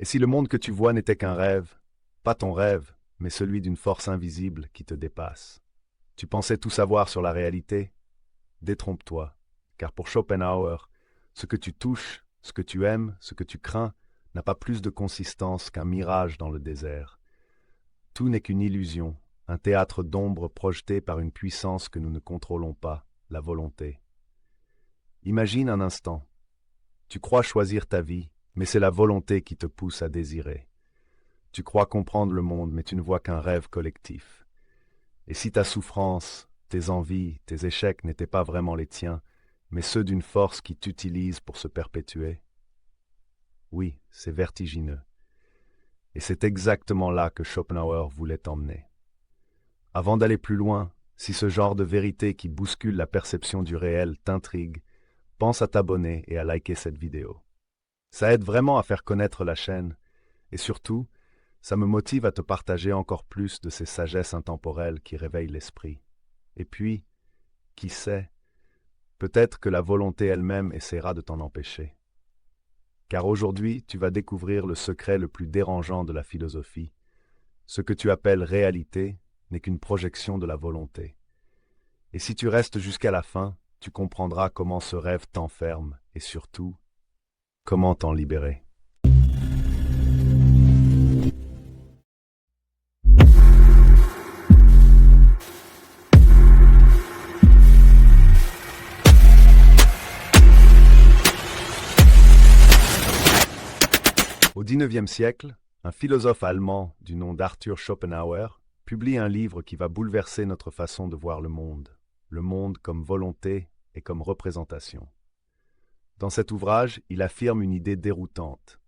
Et si le monde que tu vois n'était qu'un rêve, pas ton rêve, mais celui d'une force invisible qui te dépasse? Tu pensais tout savoir sur la réalité? Détrompe-toi, car pour Schopenhauer, ce que tu touches, ce que tu aimes, ce que tu crains, n'a pas plus de consistance qu'un mirage dans le désert. Tout n'est qu'une illusion, un théâtre d'ombre projeté par une puissance que nous ne contrôlons pas, la volonté. Imagine un instant. Tu crois choisir ta vie, mais c'est la volonté qui te pousse à désirer. Tu crois comprendre le monde, mais tu ne vois qu'un rêve collectif. Et si ta souffrance, tes envies, tes échecs n'étaient pas vraiment les tiens, mais ceux d'une force qui t'utilise pour se perpétuer? Oui, c'est vertigineux. Et c'est exactement là que Schopenhauer voulait t'emmener. Avant d'aller plus loin, si ce genre de vérité qui bouscule la perception du réel t'intrigue, pense à t'abonner et à liker cette vidéo. Ça aide vraiment à faire connaître la chaîne, et surtout, ça me motive à te partager encore plus de ces sagesses intemporelles qui réveillent l'esprit. Et puis, qui sait, peut-être que la volonté elle-même essaiera de t'en empêcher. Car aujourd'hui, tu vas découvrir le secret le plus dérangeant de la philosophie. Ce que tu appelles réalité n'est qu'une projection de la volonté. Et si tu restes jusqu'à la fin, tu comprendras comment ce rêve t'enferme et surtout, comment t'en libérer. Au XIXe siècle, un philosophe allemand du nom d'Arthur Schopenhauer publie un livre qui va bouleverser notre façon de voir le monde comme volonté et comme représentation. Dans cet ouvrage, il affirme une idée déroutante.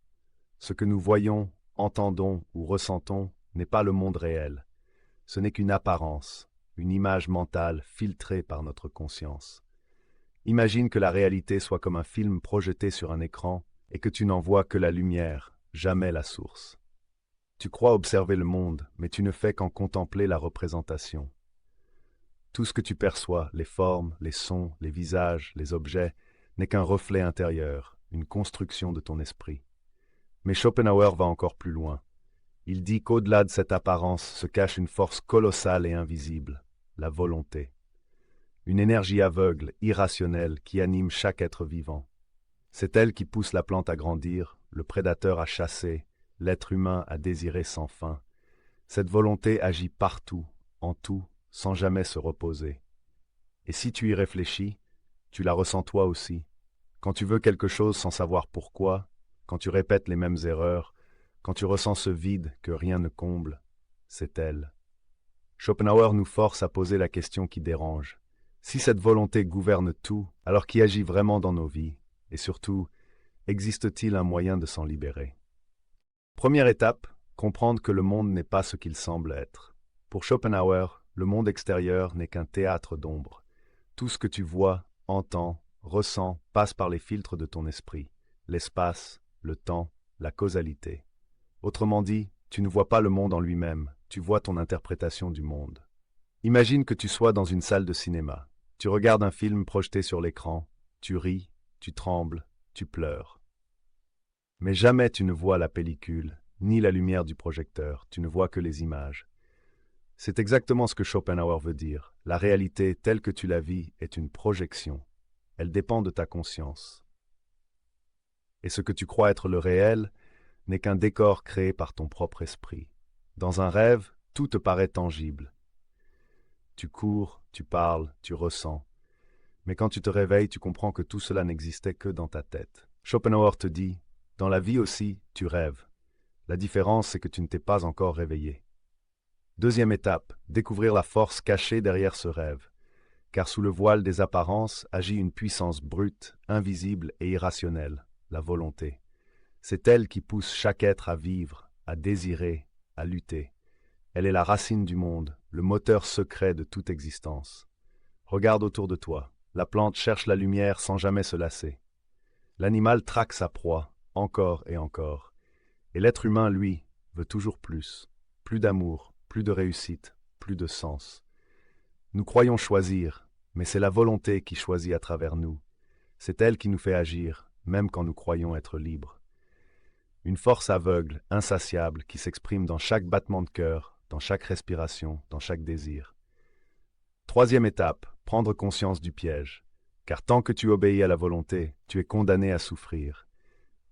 Ce que nous voyons, entendons ou ressentons n'est pas le monde réel. Ce n'est qu'une apparence, une image mentale filtrée par notre conscience. Imagine que la réalité soit comme un film projeté sur un écran et que tu n'en vois que la lumière, jamais la source. Tu crois observer le monde, mais tu ne fais qu'en contempler la représentation. Tout ce que tu perçois, les formes, les sons, les visages, les objets, n'est qu'un reflet intérieur, une construction de ton esprit. Mais Schopenhauer va encore plus loin. Il dit qu'au-delà de cette apparence se cache une force colossale et invisible, la volonté. Une énergie aveugle, irrationnelle, qui anime chaque être vivant. C'est elle qui pousse la plante à grandir, le prédateur à chasser, l'être humain à désirer sans fin. Cette volonté agit partout, en tout, sans jamais se reposer. Et si tu y réfléchis, tu la ressens toi aussi. Quand tu veux quelque chose sans savoir pourquoi, quand tu répètes les mêmes erreurs, quand tu ressens ce vide que rien ne comble, c'est elle. Schopenhauer nous force à poser la question qui dérange. Si cette volonté gouverne tout, alors qui agit vraiment dans nos vies? Et surtout, existe-t-il un moyen de s'en libérer? Première étape, comprendre que le monde n'est pas ce qu'il semble être. Pour Schopenhauer, le monde extérieur n'est qu'un théâtre d'ombre. Tout ce que tu vois, entends, ressens passe par les filtres de ton esprit, l'espace, le temps, la causalité. Autrement dit, tu ne vois pas le monde en lui-même, tu vois ton interprétation du monde. Imagine que tu sois dans une salle de cinéma. Tu regardes un film projeté sur l'écran, tu ris, tu trembles, tu pleures. Mais jamais tu ne vois la pellicule, ni la lumière du projecteur, tu ne vois que les images. C'est exactement ce que Schopenhauer veut dire. La réalité telle que tu la vis est une projection. Elle dépend de ta conscience. Et ce que tu crois être le réel n'est qu'un décor créé par ton propre esprit. Dans un rêve, tout te paraît tangible. Tu cours, tu parles, tu ressens. Mais quand tu te réveilles, tu comprends que tout cela n'existait que dans ta tête. Schopenhauer te dit, dans la vie aussi, tu rêves. La différence, c'est que tu ne t'es pas encore réveillé. Deuxième étape, découvrir la force cachée derrière ce rêve. Car sous le voile des apparences agit une puissance brute, invisible et irrationnelle, la volonté. C'est elle qui pousse chaque être à vivre, à désirer, à lutter. Elle est la racine du monde, le moteur secret de toute existence. Regarde autour de toi. La plante cherche la lumière sans jamais se lasser. L'animal traque sa proie, encore et encore. Et l'être humain, lui, veut toujours plus. Plus d'amour, plus de réussite, plus de sens. Nous croyons choisir, mais c'est la volonté qui choisit à travers nous. C'est elle qui nous fait agir, même quand nous croyons être libres. une force aveugle, insatiable, qui s'exprime dans chaque battement de cœur, dans chaque respiration, dans chaque désir. Troisième étape, prendre conscience du piège. Car tant que tu obéis à la volonté, tu es condamné à souffrir.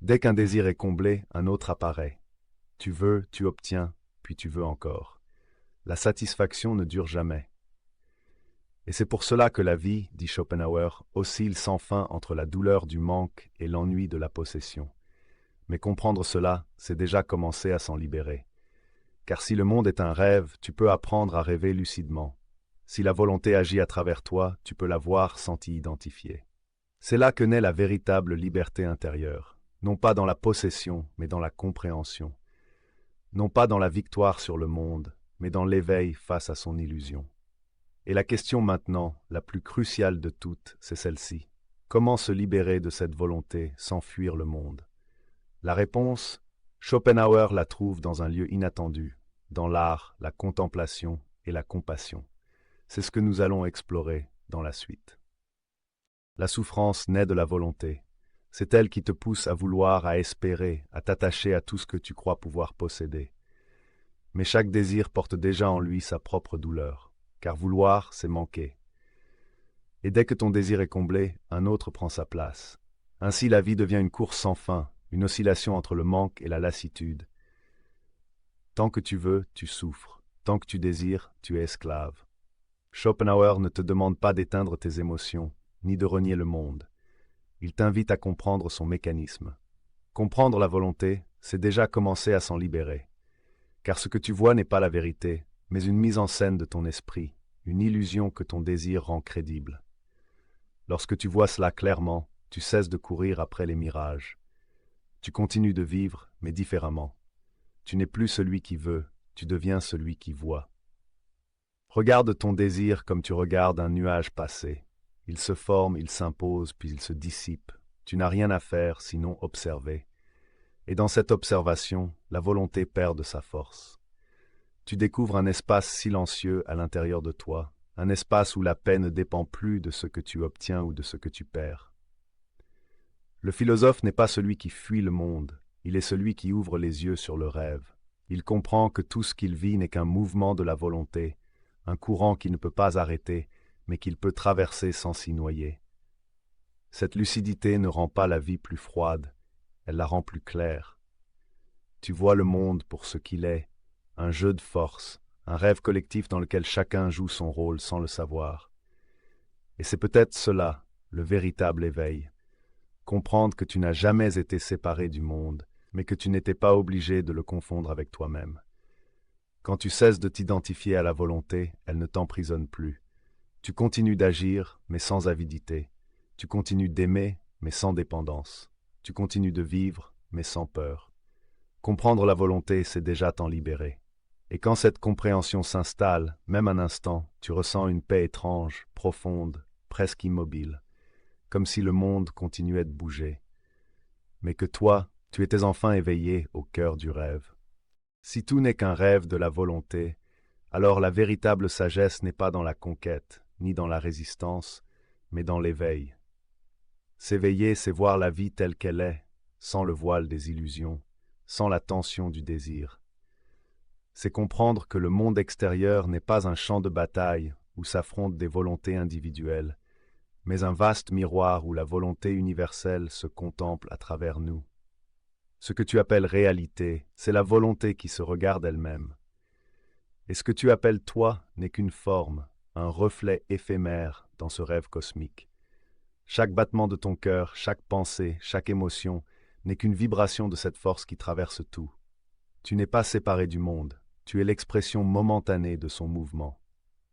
Dès qu'un désir est comblé, un autre apparaît. Tu veux, tu obtiens, puis tu veux encore. La satisfaction ne dure jamais. Et c'est pour cela que la vie, dit Schopenhauer, oscille sans fin entre la douleur du manque et l'ennui de la possession. Mais comprendre cela, c'est déjà commencer à s'en libérer. Car si le monde est un rêve, tu peux apprendre à rêver lucidement. Si la volonté agit à travers toi, tu peux la voir sans t'y identifier. C'est là que naît la véritable liberté intérieure, non pas dans la possession, mais dans la compréhension. Non pas dans la victoire sur le monde, mais dans l'éveil face à son illusion. Et la question maintenant, la plus cruciale de toutes, c'est celle-ci. Comment se libérer de cette volonté sans fuir le monde? La réponse, Schopenhauer la trouve dans un lieu inattendu, dans l'art, la contemplation et la compassion. C'est ce que nous allons explorer dans la suite. La souffrance naît de la volonté. C'est elle qui te pousse à vouloir, à espérer, à t'attacher à tout ce que tu crois pouvoir posséder. Mais chaque désir porte déjà en lui sa propre douleur, car vouloir, c'est manquer. Et dès que ton désir est comblé, un autre prend sa place. Ainsi la vie devient une course sans fin, une oscillation entre le manque et la lassitude. Tant que tu veux, tu souffres. Tant que tu désires, tu es esclave. Schopenhauer ne te demande pas d'éteindre tes émotions, ni de renier le monde. Il t'invite à comprendre son mécanisme. Comprendre la volonté, c'est déjà commencer à s'en libérer. Car ce que tu vois n'est pas la vérité, mais une mise en scène de ton esprit, une illusion que ton désir rend crédible. Lorsque tu vois cela clairement, tu cesses de courir après les mirages. Tu continues de vivre, mais différemment. Tu n'es plus celui qui veut, tu deviens celui qui voit. Regarde ton désir comme tu regardes un nuage passer. Il se forme, il s'impose, puis il se dissipe. Tu n'as rien à faire sinon observer. Et dans cette observation, la volonté perd de sa force. Tu découvres un espace silencieux à l'intérieur de toi, un espace où la paix ne dépend plus de ce que tu obtiens ou de ce que tu perds. Le philosophe n'est pas celui qui fuit le monde, il est celui qui ouvre les yeux sur le rêve. Il comprend que tout ce qu'il vit n'est qu'un mouvement de la volonté, un courant qui ne peut pas arrêter, mais qu'il peut traverser sans s'y noyer. Cette lucidité ne rend pas la vie plus froide, elle la rend plus claire. Tu vois le monde pour ce qu'il est, un jeu de force, un rêve collectif dans lequel chacun joue son rôle sans le savoir. Et c'est peut-être cela, le véritable éveil. Comprendre que tu n'as jamais été séparé du monde, mais que tu n'étais pas obligé de le confondre avec toi-même. Quand tu cesses de t'identifier à la volonté, elle ne t'emprisonne plus. Tu continues d'agir, mais sans avidité. Tu continues d'aimer, mais sans dépendance. Tu continues de vivre, mais sans peur. Comprendre la volonté, c'est déjà t'en libérer. Et quand cette compréhension s'installe, même un instant, tu ressens une paix étrange, profonde, presque immobile, comme si le monde continuait de bouger. Mais que toi, tu étais enfin éveillé au cœur du rêve. Si tout n'est qu'un rêve de la volonté, alors la véritable sagesse n'est pas dans la conquête, ni dans la résistance, mais dans l'éveil. S'éveiller, c'est voir la vie telle qu'elle est, sans le voile des illusions, sans la tension du désir. C'est comprendre que le monde extérieur n'est pas un champ de bataille où s'affrontent des volontés individuelles, mais un vaste miroir où la volonté universelle se contemple à travers nous. Ce que tu appelles réalité, c'est la volonté qui se regarde elle-même. Et ce que tu appelles toi n'est qu'une forme, un reflet éphémère dans ce rêve cosmique. Chaque battement de ton cœur, chaque pensée, chaque émotion n'est qu'une vibration de cette force qui traverse tout. Tu n'es pas séparé du monde, tu es l'expression momentanée de son mouvement.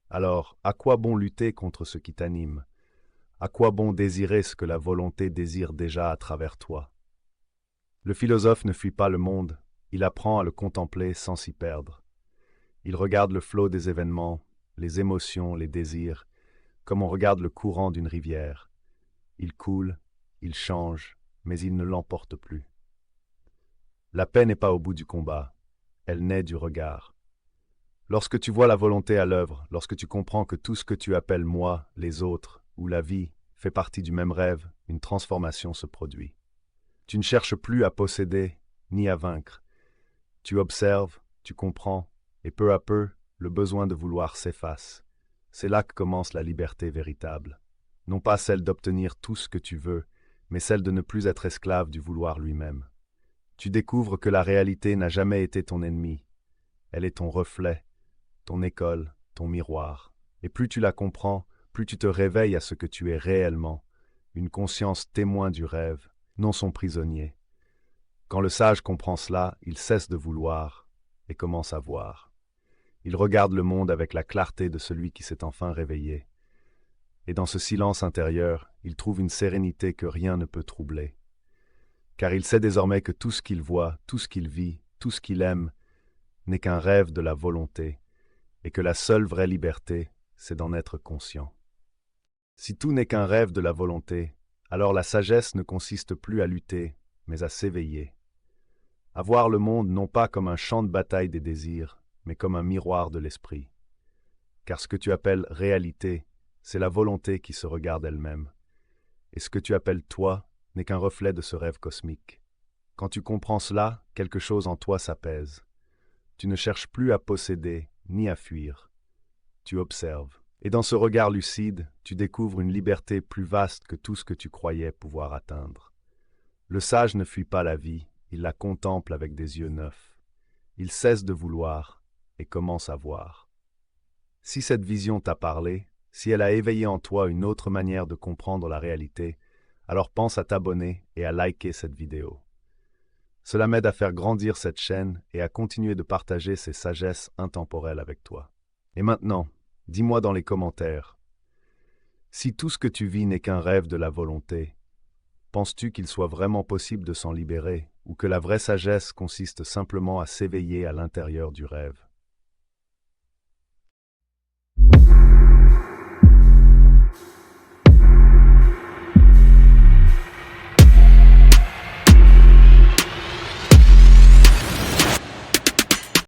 Alors, à quoi bon lutter contre ce qui t'anime? À quoi bon désirer ce que la volonté désire déjà à travers toi? Le philosophe ne fuit pas le monde, il apprend à le contempler sans s'y perdre. Il regarde le flot des événements, les émotions, les désirs, comme on regarde le courant d'une rivière. Il coule, il change, mais il ne l'emporte plus. La paix n'est pas au bout du combat, elle naît du regard. Lorsque tu vois la volonté à l'œuvre, lorsque tu comprends que tout ce que tu appelles moi, les autres, ou la vie, fait partie du même rêve, une transformation se produit. Tu ne cherches plus à posséder, ni à vaincre. Tu observes, tu comprends, et peu à peu, le besoin de vouloir s'efface. C'est là que commence la liberté véritable. Non pas celle d'obtenir tout ce que tu veux, mais celle de ne plus être esclave du vouloir lui-même. Tu découvres que la réalité n'a jamais été ton ennemi. Elle est ton reflet, ton école, ton miroir. Et plus tu la comprends, plus tu te réveilles à ce que tu es réellement, une conscience témoin du rêve, non son prisonnier. Quand le sage comprend cela, il cesse de vouloir et commence à voir. Il regarde le monde avec la clarté de celui qui s'est enfin réveillé. Et dans ce silence intérieur, il trouve une sérénité que rien ne peut troubler. Car il sait désormais que tout ce qu'il voit, tout ce qu'il vit, tout ce qu'il aime, n'est qu'un rêve de la volonté, et que la seule vraie liberté, c'est d'en être conscient. Si tout n'est qu'un rêve de la volonté, alors la sagesse ne consiste plus à lutter, mais à s'éveiller. À voir le monde non pas comme un champ de bataille des désirs, mais comme un miroir de l'esprit. Car ce que tu appelles réalité, c'est la volonté qui se regarde elle-même. Et ce que tu appelles toi n'est qu'un reflet de ce rêve cosmique. Quand tu comprends cela, quelque chose en toi s'apaise. Tu ne cherches plus à posséder, ni à fuir. Tu observes. Et dans ce regard lucide, tu découvres une liberté plus vaste que tout ce que tu croyais pouvoir atteindre. Le sage ne fuit pas la vie, il la contemple avec des yeux neufs. Il cesse de vouloir et commence à voir. Si cette vision t'a parlé, si elle a éveillé en toi une autre manière de comprendre la réalité, alors pense à t'abonner et à liker cette vidéo. Cela m'aide à faire grandir cette chaîne et à continuer de partager ces sagesses intemporelles avec toi. Et maintenant, dis-moi dans les commentaires, si tout ce que tu vis n'est qu'un rêve de la volonté, penses-tu qu'il soit vraiment possible de s'en libérer ou que la vraie sagesse consiste simplement à s'éveiller à l'intérieur du rêve?